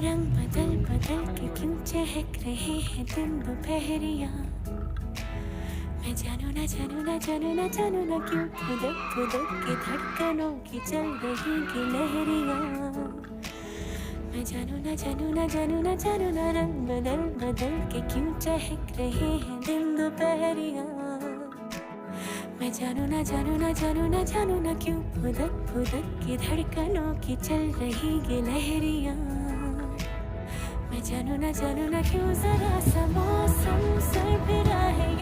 रंग बदल बदल के क्यों चहक रहे हैं दिन दोपहरिया। मैं जानू ना जानू ना जानू ना जानू ना क्यों खुदक खुदक के धड़कनों की चल रही गिलहरियाँ। मैं जानू ना जानू ना जानू ना जानू ना रंग बदल बदल के क्यों चहक रहे हैं दिन दोपहरिया। मैं जानू ना जानू ना जानू ना जानू ना क्यों फुदक फुदक की धड़कनों की चल रही गिलहरियाँ। मैं जानू ना क्यों जरा सा मौसम सर फिरा है।